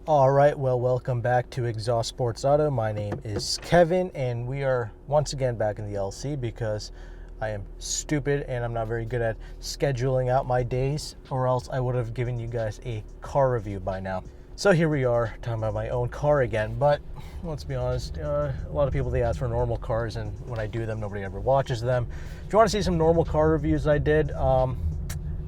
All right, well, welcome back to Exhaust Sports Auto. My name is Kevin, and we are once again back in the LC because I am stupid and I'm not very good at scheduling out my days, or else I would have given you guys a car review by now. So here we are talking about my own car again, but let's be honest, a lot of people, they ask for normal cars, and when I do them, nobody ever watches them. If you want to see some normal car reviews I did,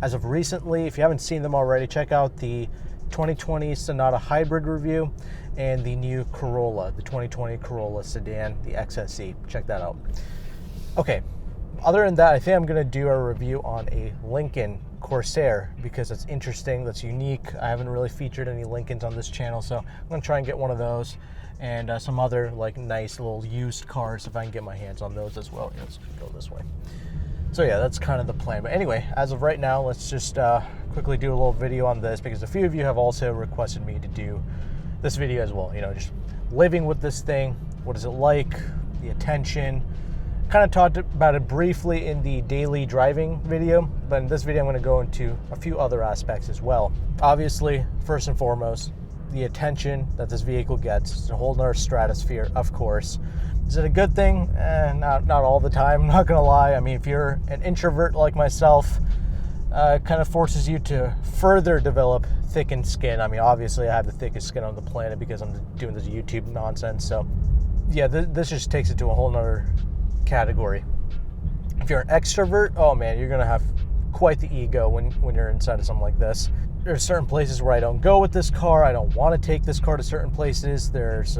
as of recently, if you haven't seen them already, check out the 2020 Sonata Hybrid review and the new Corolla, the 2020 Corolla sedan, the XSE. Check that out. Okay, other than that, I think I'm going to do a review on a Lincoln Corsair because it's interesting, that's unique. I haven't really featured any Lincolns on this channel, so I'm going to try and get one of those and some other like nice little used cars if I can get my hands on those as well. Let's go this way. So yeah, that's kind of the plan. But anyway, as of right now, let's just quickly do a little video on this because a few of you have also requested me to do this video as well. You know, just living with this thing. What is it like? The attention. Kind of talked about it briefly in the daily driving video, but in this video, I'm going to go into a few other aspects as well. Obviously, first and foremost, the attention that this vehicle gets is a whole nother stratosphere, of course. Is it a good thing? Not all the time, I'm not gonna lie. I mean, if you're an introvert like myself, it kind of forces you to further develop thickened skin. I mean, obviously I have the thickest skin on the planet because I'm doing this YouTube nonsense. So yeah, this just takes it to a whole nother category. If you're an extrovert, oh man, you're gonna have quite the ego when you're inside of something like this. There's certain places where I don't go with this car. I don't want to take this car to certain places. There's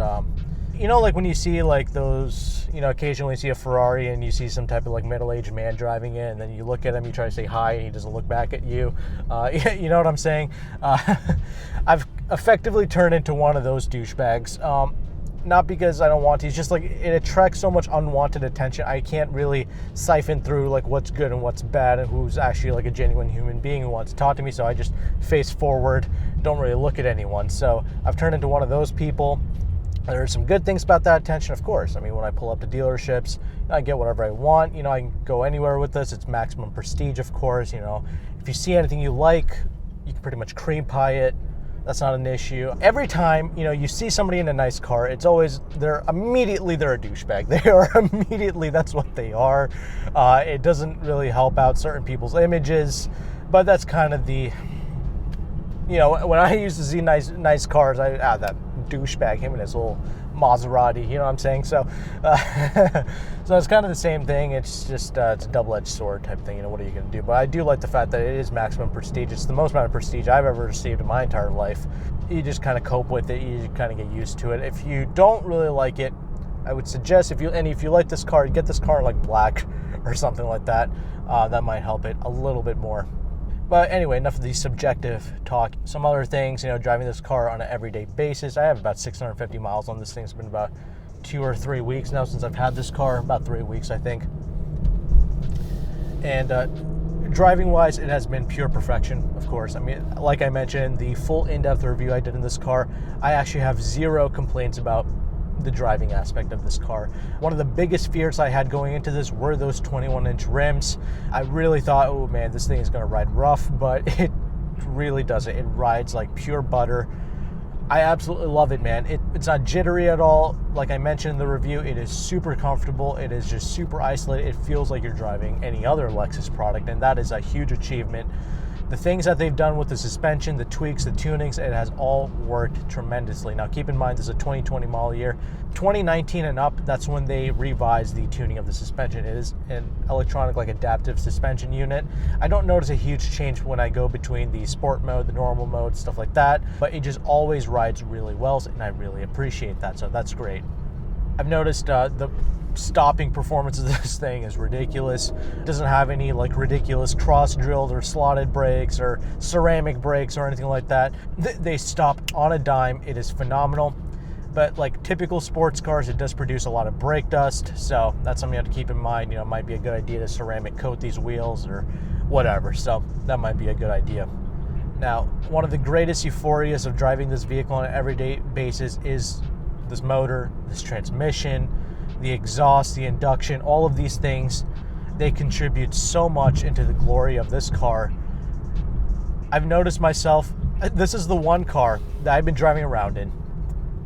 you know, like when you see like those, you know, occasionally you see a Ferrari and you see some type of like middle-aged man driving it, and then you look at him, you try to say hi, and he doesn't look back at you. You know what I'm saying? I've effectively turned into one of those douchebags. Not because I don't want to, it's just like it attracts so much unwanted attention. I can't really siphon through like what's good and what's bad and who's actually like a genuine human being who wants to talk to me. So I just face forward, don't really look at anyone. So I've turned into one of those people. There are some good things about that attention, of course. I mean, when I pull up to dealerships, I get whatever I want. You know, I can go anywhere with this. It's maximum prestige, of course. You know, if you see anything you like, you can pretty much cream pie it. That's not an issue. Every time, you know, you see somebody in a nice car, it's always, they're a douchebag. They are immediately, that's what they are. It doesn't really help out certain people's images, but that's kind of the, you know, when I used to see nice cars, that douchebag, him and his little Maserati, you know what I'm saying? So so it's kind of the same thing. It's just it's a double-edged sword type thing. You know, what are you going to do? But I do like the fact that it is maximum prestige. It's the most amount of prestige I've ever received in my entire life. You just kind of cope with it. You kind of get used to it. If you don't really like it, I would suggest if you like this car, get this car in like black or something like that. That might help it a little bit more. But anyway, enough of the subjective talk. Some other things, you know, driving this car on an everyday basis. I have about 650 miles on this thing. It's been about 2 or 3 weeks now since I've had this car. About 3 weeks, I think. And driving-wise, it has been pure perfection, of course. I mean, like I mentioned, the full in-depth review I did in this car, I actually have zero complaints about the driving aspect of this car. One of the biggest fears I had going into this were those 21-inch rims. I really thought, oh man, this thing is going to ride rough, but it really doesn't. It rides like pure butter. I absolutely love it, man. It's not jittery at all. Like I mentioned in the review, it is super comfortable. It is just super isolated. It feels like you're driving any other Lexus product, and that is a huge achievement. The things that they've done with the suspension, the tweaks, the tunings, it has all worked tremendously. Now, keep in mind, this is a 2020 model year. 2019 and up, that's when they revised the tuning of the suspension. It is an electronic, like adaptive suspension unit. I don't notice a huge change when I go between the sport mode, the normal mode, stuff like that, but it just always rides really well, and I really appreciate that, so that's great. I've noticed the stopping performance of this thing is ridiculous. It doesn't have any like ridiculous cross-drilled or slotted brakes or ceramic brakes or anything like that. They stop on a dime. It is phenomenal. But like typical sports cars, it does produce a lot of brake dust, so that's something you have to keep in mind. You know, it might be a good idea to ceramic coat these wheels or whatever, so that might be a good idea. Now, one of the greatest euphorias of driving this vehicle on an everyday basis is this motor, this transmission, the exhaust, the induction, all of these things, they contribute so much into the glory of this car. I've noticed myself This is the one car that I've been driving around in.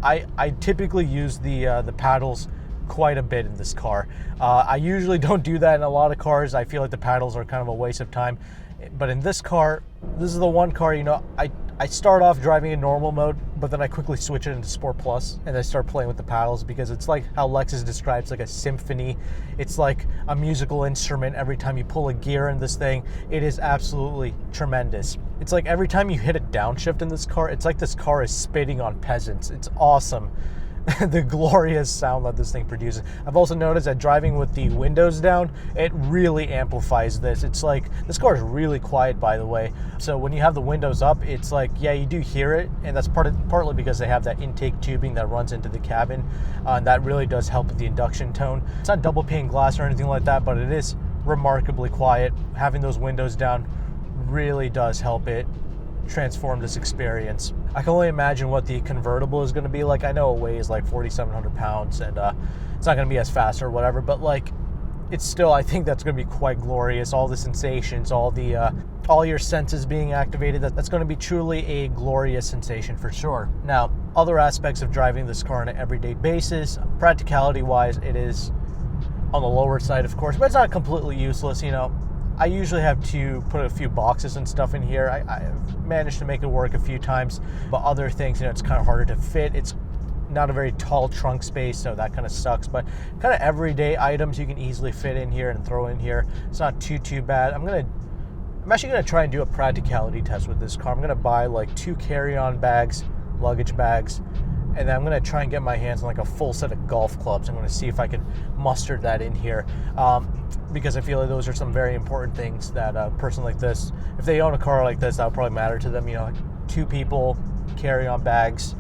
I typically use the paddles quite a bit in this car. I usually don't do that in a lot of cars. I feel like the paddles are kind of a waste of time. But in this car, this is the one car, I start off driving in normal mode, but then I quickly switch it into Sport Plus and I start playing with the paddles because it's like how Lexus describes like a symphony. It's like a musical instrument. Every time you pull a gear in this thing, it is absolutely tremendous. It's like every time you hit a downshift in this car, it's like this car is spitting on peasants. It's awesome. The glorious sound that this thing produces. I've also noticed that driving with the windows down, it really amplifies this. It's like, this car is really quiet, by the way. So when you have the windows up, it's like, yeah, you do hear it, and that's partly because they have that intake tubing that runs into the cabin, and that really does help with the induction tone. It's not double pane glass or anything like that, but it is remarkably quiet. Having those windows down really does help it transform this experience. I can only imagine what the convertible is going to be like. I know it weighs like 4,700 pounds and it's not going to be as fast or whatever, but like it's still, I think that's going to be quite glorious. All the sensations, all your senses being activated, that's going to be truly a glorious sensation for sure. Now, other aspects of driving this car on an everyday basis, practicality wise, it is on the lower side, of course, but it's not completely useless. I usually have to put a few boxes and stuff in here. I've managed to make it work a few times, but other things, it's kind of harder to fit. It's not a very tall trunk space, so that kind of sucks, but kind of everyday items you can easily fit in here and throw in here. It's not too bad. I'm actually going to try and do a practicality test with this car. I'm going to buy like 2 carry-on bags, luggage bags, and then I'm going to try and get my hands on like a full set of golf clubs. I'm going to see if I can muster that in here, because I feel like those are some very important things that a person like this, if they own a car like this, that would probably matter to them. 2 people, carry-on bags,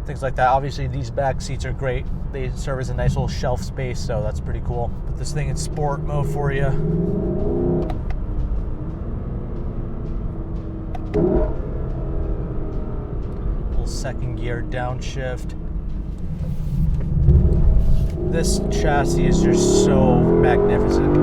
things like that. Obviously, these back seats are great. They serve as a nice little shelf space, so that's pretty cool. Put this thing in sport mode for you. Second gear downshift. This chassis is just so magnificent.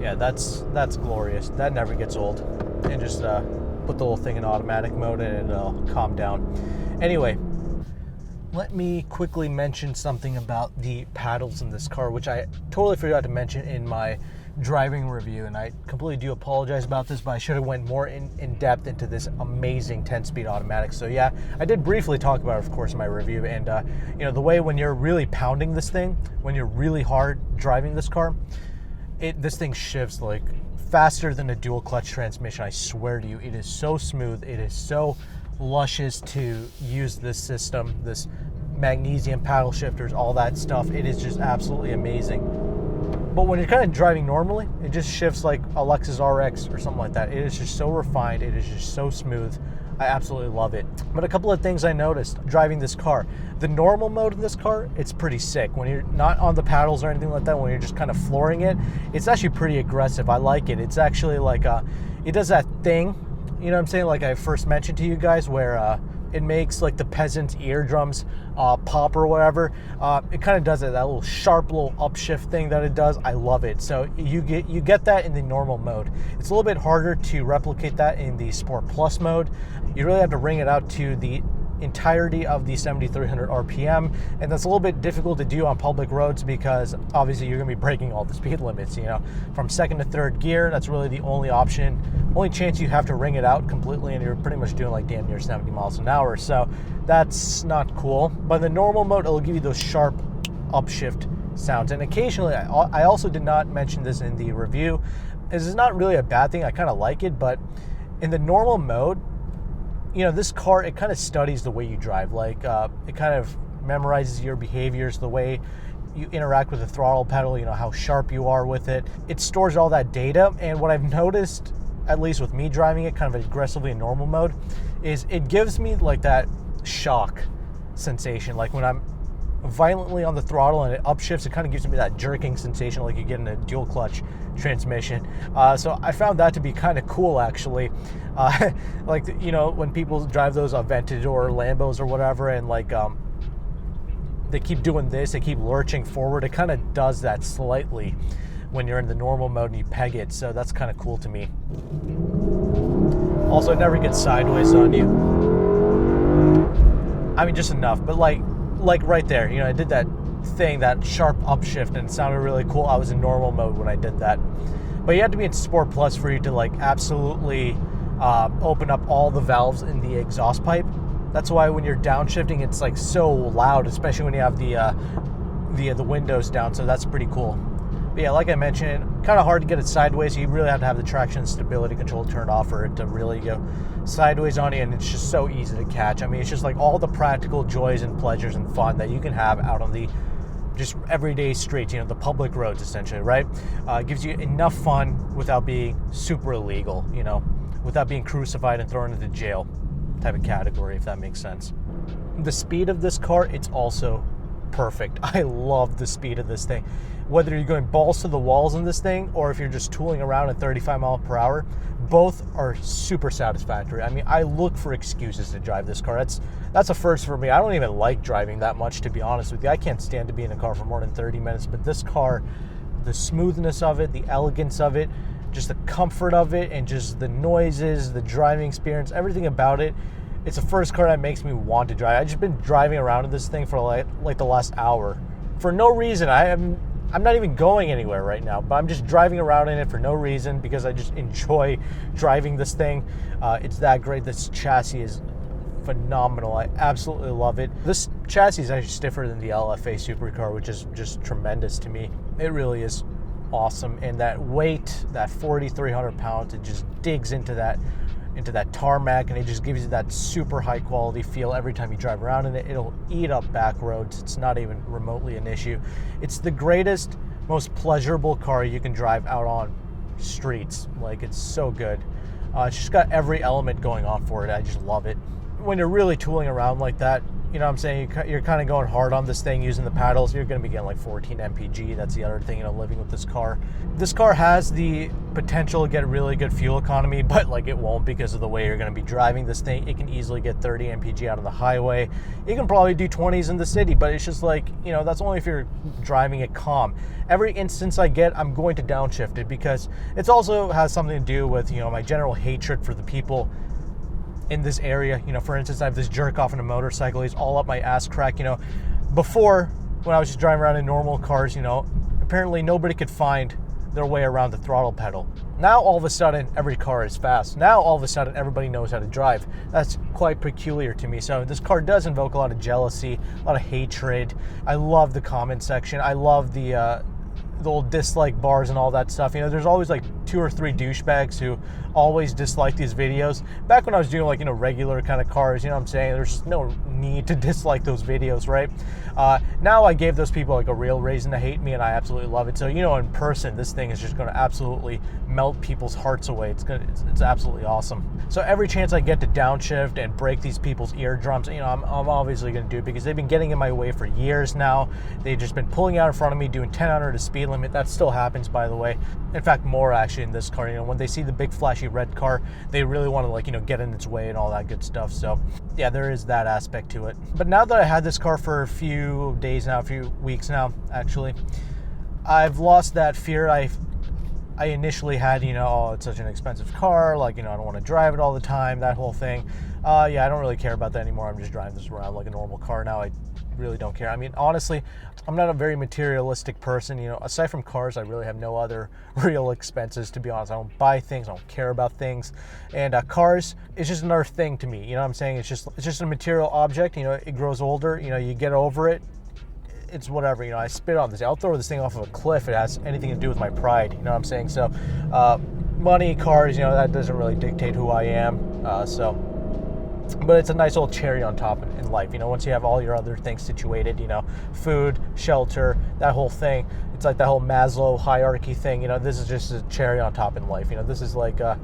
Yeah, that's glorious. That never gets old. And just put the little thing in automatic mode and it'll calm down. Anyway, let me quickly mention something about the paddles in this car, which I totally forgot to mention in my driving review, and I completely do apologize about this, but I should have went more in depth into this amazing 10-speed automatic. So yeah, I did briefly talk about it, of course, in my review, and the way when you're really pounding this thing, when you're really hard driving this car, this thing shifts like faster than a dual clutch transmission. I swear to you, it is so smooth. It is so luscious to use this system, this magnesium paddle shifters, all that stuff. It is just absolutely amazing. But when you're kind of driving normally, it just shifts like a Lexus RX or something like that. It is just so refined. It is just so smooth. I absolutely love it. But a couple of things I noticed driving this car. The normal mode in this car, it's pretty sick. When you're not on the paddles or anything like that, when you're just kind of flooring it, it's actually pretty aggressive. I like it. It's actually like, it does that thing, you know what I'm saying? Like I first mentioned to you guys where it makes like the peasant's eardrums pop or whatever. It kind of does it, that little sharp little upshift thing that it does. I love it. So you get that in the normal mode. It's a little bit harder to replicate that in the Sport Plus mode. You really have to ring it out to the entirety of the 7,300 RPM, and that's a little bit difficult to do on public roads because obviously you're going to be breaking all the speed limits. From second to third gear, that's really the only option. Only chance you have to ring it out completely, and you're pretty much doing like damn near 70 miles an hour. So that's not cool. But in the normal mode, it'll give you those sharp upshift sounds. And occasionally, I also did not mention this in the review. This is not really a bad thing. I kind of like it, but in the normal mode, this car, it kind of studies the way you drive. Like, it kind of memorizes your behaviors, the way you interact with the throttle pedal, how sharp you are with it. It stores all that data. And what I've noticed, at least with me driving it kind of aggressively in normal mode, is it gives me like that shock sensation. Like when I'm violently on the throttle and it upshifts, it kind of gives me that jerking sensation like you get in a dual clutch transmission. So I found that to be kind of cool, actually. Like, when people drive those Aventador Lambos or whatever, and like they keep doing this, they keep lurching forward, it kind of does that slightly. when you're in the normal mode and you peg it. So that's kind of cool to me. Also, it never gets sideways on you. I mean, just enough, but like right there, I did that thing, that sharp upshift, and it sounded really cool. I was in normal mode when I did that. But you have to be in Sport Plus for you to like absolutely open up all the valves in the exhaust pipe. That's why when you're downshifting, it's like so loud, especially when you have the windows down. So that's pretty cool. But yeah, like I mentioned, kind of hard to get it sideways. So you really have to have the traction and stability control turned off for it to really go sideways on you. And it's just so easy to catch. I mean, it's just like all the practical joys and pleasures and fun that you can have out on the just everyday streets, the public roads essentially, right? It gives you enough fun without being super illegal, without being crucified and thrown into jail type of category, if that makes sense. The speed of this car, it's also perfect. I love the speed of this thing. Whether you're going balls to the walls in this thing or if you're just tooling around at 35 miles per hour, both are super satisfactory. I mean, I look for excuses to drive this car. That's a first for me. I don't even like driving that much, to be honest with you. I can't stand to be in a car for more than 30 minutes, but this car, the smoothness of it, the elegance of it, just the comfort of it, and just the noises, the driving experience, everything about it, it's the first car that makes me want to drive. I've just been driving around in this thing for like the last hour. For no reason. I'm not even going anywhere right now, but I'm just driving around in it for no reason because I just enjoy driving this thing. It's that great. This chassis is phenomenal. I absolutely love it. This chassis is actually stiffer than the LFA supercar, which is just tremendous to me. It really is awesome. And that weight, that 4,300 pounds, it just digs into that tarmac, and it just gives you that super high quality feel every time you drive around in it. It'll eat up back roads. It's not even remotely an issue. It's the greatest, most pleasurable car you can drive out on streets. Like, it's so good. It's just got every element going on for it. I just love it. When you're really tooling around like that, you know what I'm saying, you're kind of going hard on this thing using the paddles, you're going to be getting like 14 mpg. That's the other thing, living with this car. This car has the potential to get really good fuel economy, but like it won't because of the way you're going to be driving this thing. It can easily get 30 mpg out on the highway. You can probably do 20s in the city, but it's just like, that's only if you're driving it calm. Every instance I get, I'm going to downshift it because it also has something to do with, my general hatred for the people in this area. For instance, I have this jerk off on a motorcycle. He's all up my ass crack. Before, when I was just driving around in normal cars, apparently nobody could find their way around the throttle pedal. Now all of a sudden every car is fast. Now all of a sudden everybody knows how to drive. That's quite peculiar to me. So this car does invoke a lot of jealousy, a lot of hatred. I love the comment section. I love the old dislike bars and all that stuff. There's always like 2 or 3 douchebags who always dislike these videos. Back when I was doing like, regular kind of cars, what I'm saying? There's just no need to dislike those videos, right? Now I gave those people like a real reason to hate me, and I absolutely love it. So, in person, this thing is just going to absolutely melt people's hearts away. It's absolutely awesome. So every chance I get to downshift and break these people's eardrums, I'm obviously going to do it because they've been getting in my way for years now. They've just been pulling out in front of me, doing 10 under the speed limit. That still happens, by the way. In fact, more actually in this car. When they see the big flashy red car, they really want to get in its way and all that good stuff. So yeah, there is that aspect to it. But now that I had this car for a few days now, a few weeks now, actually, I've lost that fear I initially had, it's such an expensive car, I don't want to drive it all the time, that whole thing. I don't really care about that anymore. I'm just driving this around like a normal car now. I really don't care. I mean, honestly, I'm not a very materialistic person. Aside from cars, I really have no other real expenses, to be honest. I don't buy things. I don't care about things. And cars, it's just another thing to me. You know what I'm saying? It's just a material object. It grows older. You get over it. It's whatever. I spit on this. I'll throw this thing off of a cliff if it has anything to do with my pride. You know what I'm saying? So, money, cars, that doesn't really dictate who I am. But it's a nice old cherry on top in life. Once you have all your other things situated, food, shelter, that whole thing. It's like that whole Maslow hierarchy thing. This is just a cherry on top in life. This is like, I'm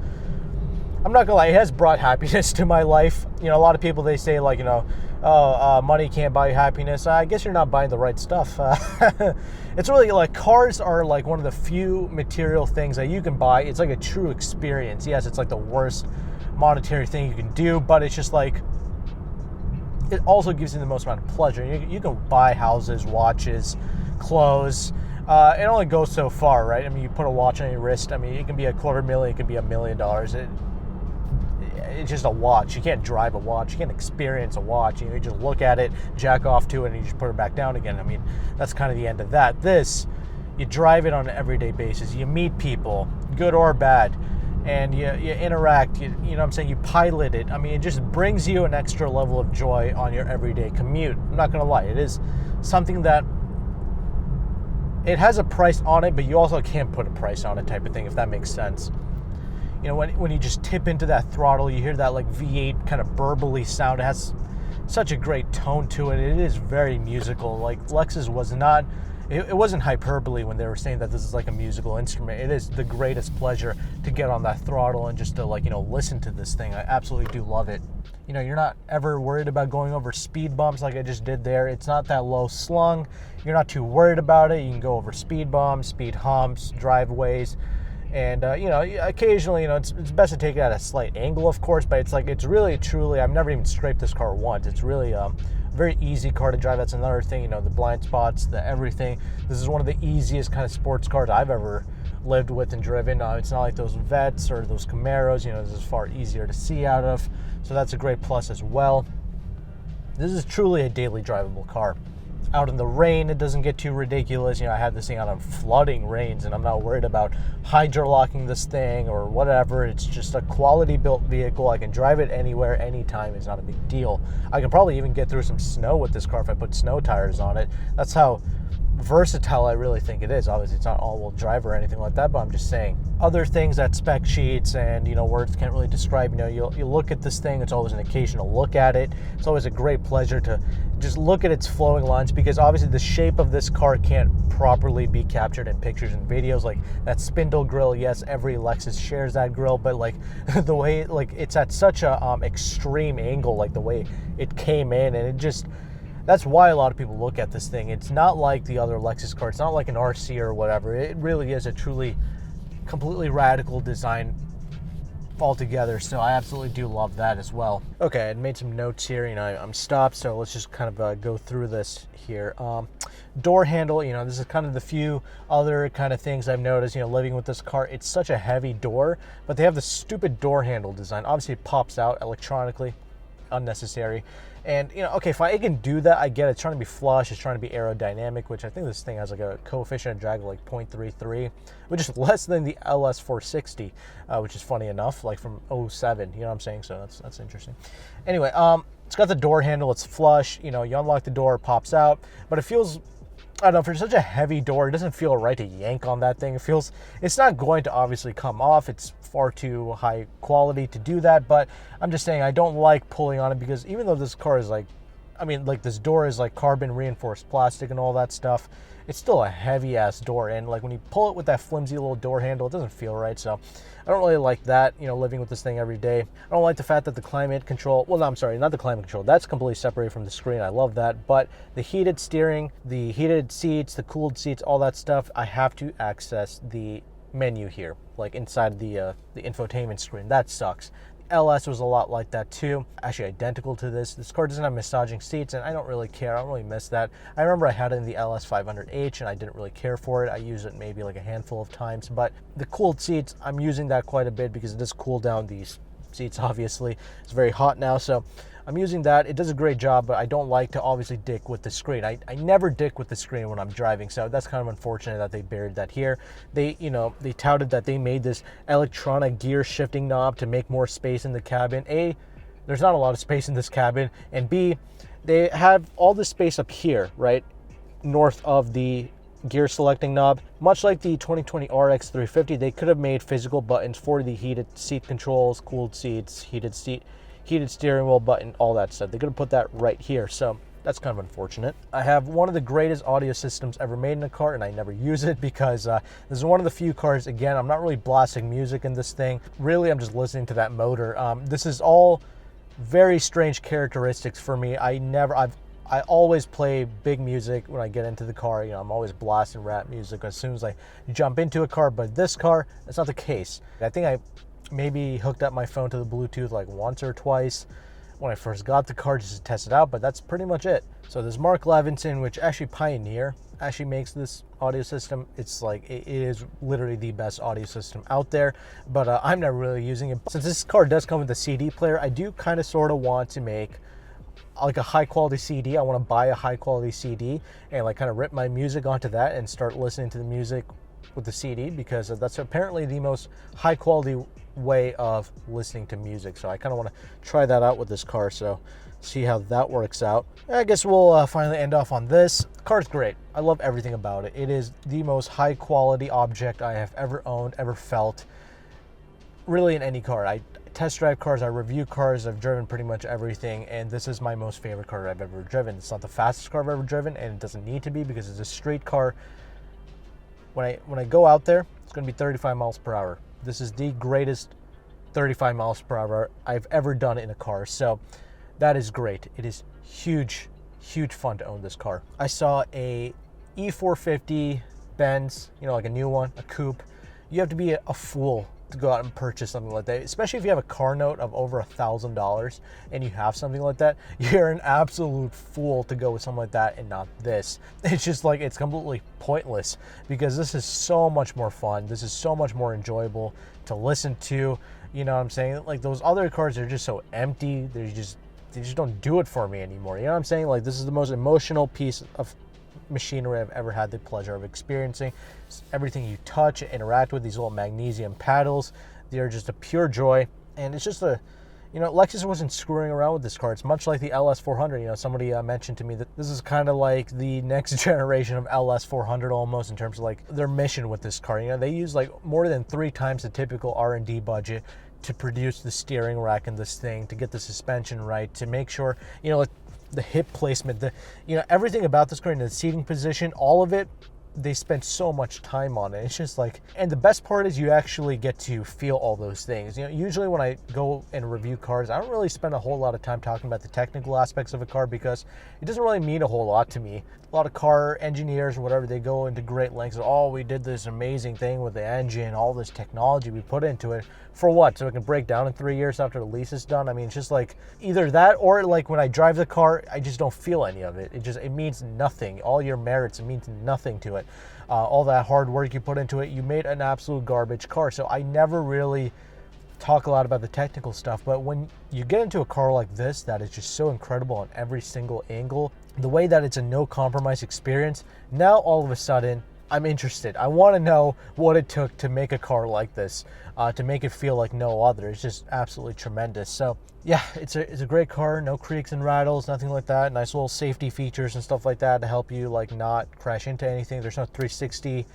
not gonna lie, it has brought happiness to my life. A lot of people, they say like, money can't buy you happiness. I guess you're not buying the right stuff. It's really like cars are like one of the few material things that you can buy. It's like a true experience. Yes, it's like the worst monetary thing you can do, but it's just like, it also gives you the most amount of pleasure. You can buy houses, watches, clothes, It only goes so far, right? I mean, you put a watch on your wrist. I mean, it can be $250,000, it can be $1 million. It's just a watch. You can't drive a watch. You can't experience a watch. You just look at it, jack off to it, and you just put it back down again. I mean, that's kind of the end of that. This, you drive it on an everyday basis. You meet people, good or bad, and you interact. You know what I'm saying? You pilot it. I mean, it just brings you an extra level of joy on your everyday commute. I'm not going to lie. It is something that it has a price on it, but you also can't put a price on it type of thing, if that makes sense. You know, when you just tip into that throttle, you hear that like V8 kind of burbly sound. It has such a great tone to it. It is very musical. Like Lexus was not, it wasn't hyperbole when they were saying that this is like a musical instrument. It is the greatest pleasure to get on that throttle and just to like, you know, listen to this thing. I absolutely do love it. You know, you're not ever worried about going over speed bumps like I just did there. It's not that low slung. You're not too worried about it. You can go over speed bumps, speed humps, driveways. And, you know, occasionally, you know, it's best to take it at a slight angle, of course, but it's like, it's really, truly, I've never even scraped this car once. It's really a very easy car to drive. That's another thing, you know, the blind spots, the everything. This is one of the easiest kind of sports cars I've ever lived with and driven. It's not like those Vets or those Camaros, you know, this is far easier to see out of. So that's a great plus as well. This is truly a daily drivable car. Out in the rain, it doesn't get too ridiculous. You know, I had this thing out on flooding rains, and I'm not worried about hydrolocking this thing or whatever. It's just a quality built vehicle. I can drive it anywhere, anytime. It's not a big deal. I can probably even get through some snow with this car if I put snow tires on it. That's how versatile I really think it is. Obviously, it's not all-wheel drive or anything like that, but I'm just saying. Other things that spec sheets and, you know, words can't really describe. You know, you look at this thing, it's always an occasional look at it. It's always a great pleasure to just look at its flowing lines, because obviously the shape of this car can't properly be captured in pictures and videos. Like that spindle grille, yes, every Lexus shares that grille, but like the way, like it's at such a extreme angle, like the way it came in, and it just, that's why a lot of people look at this thing. It's not like the other Lexus car. It's not like an RC or whatever. It really is a truly completely radical design altogether. So I absolutely do love that as well. Okay, I made some notes here. You know, I'm stopped, so let's just kind of go through this here. Door handle, you know, this is kind of the few other kind of things I've noticed, you know, living with this car. It's such a heavy door, but they have this stupid door handle design. Obviously, it pops out electronically. Unnecessary. And, you know, okay, fine, it can do that. I get it. It's trying to be flush. It's trying to be aerodynamic, which I think this thing has like a coefficient of drag of like 0.33, which is less than the LS 460, which is funny enough, like from 07, you know what I'm saying? So that's interesting. Anyway, it's got the door handle. It's flush. You know, you unlock the door, it pops out, but it feels, I don't know, for such a heavy door, it doesn't feel right to yank on that thing. It feels, it's not going to obviously come off. It's far too high quality to do that, but I'm just saying I don't like pulling on it, because even though this car is like, I mean, like this door is like carbon reinforced plastic and all that stuff, it's still a heavy ass door, and like when you pull it with that flimsy little door handle, it doesn't feel right. So I don't really like that, you know, living with this thing every day. I don't like the fact that the climate control, well, no, I'm sorry, not the climate control, that's completely separated from the screen. I love that, but the heated steering, the heated seats, the cooled seats, all that stuff, I have to access the menu here, like inside the infotainment screen. That sucks. LS was a lot like that too, actually identical to this. This car doesn't have massaging seats, and I don't really care. I don't really miss that. I remember I had it in the LS 500H, and I didn't really care for it. I used it maybe like a handful of times, but the cooled seats, I'm using that quite a bit because it does cool down these seats, obviously. It's very hot now, so I'm using that. It does a great job, but I don't like to obviously dick with the screen. I never dick with the screen when I'm driving, so that's kind of unfortunate that they buried that here. They, you know, they touted that they made this electronic gear shifting knob to make more space in the cabin. A, there's not a lot of space in this cabin, and B, they have all this space up here, right, north of the gear selecting knob. Much like the 2020 RX 350, they could have made physical buttons for the heated seat controls, cooled seats, heated steering wheel button, all that stuff. They could have put that right here, so that's kind of unfortunate. I have one of the greatest audio systems ever made in a car, and I never use it because this is one of the few cars, again, I'm not really blasting music in this thing. Really, I'm just listening to that motor. This is all very strange characteristics for me. I always play big music when I get into the car. You know, I'm always blasting rap music as soon as I jump into a car, but this car, that's not the case. I think I maybe hooked up my phone to the Bluetooth like once or twice when I first got the car just to test it out, but that's pretty much it. So there's Mark Levinson, which actually Pioneer actually makes this audio system. It's like, it is literally the best audio system out there, but I'm not really using it. Since this car does come with a CD player, I do kind of sort of want to make like a high quality CD. I want to buy a high quality CD and like kind of rip my music onto that and start listening to the music with the CD, because that's apparently the most high quality way of listening to music. So I kind of want to try that out with this car, so see how that works out. I guess we'll finally end off on this. The car's great. I love everything about it. It is the most high quality object I have ever owned, ever felt, really, in any car. I test drive cars, I review cars, I've driven pretty much everything, and this is my most favorite car I've ever driven. It's not the fastest car I've ever driven, and it doesn't need to be, because it's a street car. When I go out there, it's going to be 35 miles per hour. This is the greatest 35 miles per hour I've ever done in a car, so that is great. It is huge fun to own this car. I saw a E450 Benz, you know, like a new one, a coupe. You have to be a fool to go out and purchase something like that, especially if you have a car note of over $1,000 and you have something like that. You're an absolute fool to go with something like that and not this. It's just like, it's completely pointless, because this is so much more fun. This is so much more enjoyable to listen to. You know what I'm saying? Like, those other cars are just so empty. They just don't do it for me anymore. You know what I'm saying? Like, this is the most emotional piece of machinery I've ever had the pleasure of experiencing. Everything you touch, interact with, these little magnesium paddles, they're just a pure joy. And it's just you know, Lexus wasn't screwing around with this car. It's much like the LS400. You know, somebody mentioned to me that this is kind of like the next generation of LS400 almost, in terms of like their mission with this car. You know, they use like more than 3 times the typical R&D budget to produce the steering rack in this thing, to get the suspension right, to make sure, you know, like the hip placement, you know, everything about this car, in the seating position, all of it, they spent so much time on it. It's just like, and the best part is you actually get to feel all those things. You know, usually when I go and review cars, I don't really spend a whole lot of time talking about the technical aspects of a car, because it doesn't really mean a whole lot to me. A lot of car engineers or whatever, they go into great lengths. Oh, we did this amazing thing with the engine, all this technology we put into it. For what? So it can break down in 3 years after the lease is done? I mean, it's just like either that, or like when I drive the car, I just don't feel any of it. It means nothing. All your merits, it means nothing to it. All that hard work you put into it, you made an absolute garbage car. So I never really talk a lot about the technical stuff, but when you get into a car like this that is just so incredible on every single angle, the way that it's a no compromise experience, now all of a sudden I'm interested. I want to know what it took to make a car like this, to make it feel like no other. It's just absolutely tremendous. So yeah, it's a great car. No creaks and rattles, nothing like that. Nice little safety features and stuff like that to help you like not crash into anything. There's no 360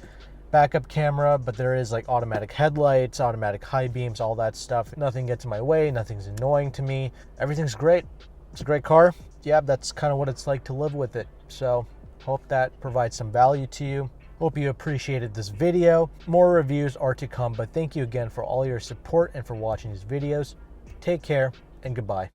backup camera, but there is like automatic headlights, automatic high beams, all that stuff. Nothing gets in my way, nothing's annoying to me. Everything's great. It's a great car. Yeah, that's kind of what it's like to live with it. So hope that provides some value to you. Hope you appreciated this video. More reviews are to come, but thank you again for all your support and for watching these videos. Take care and goodbye.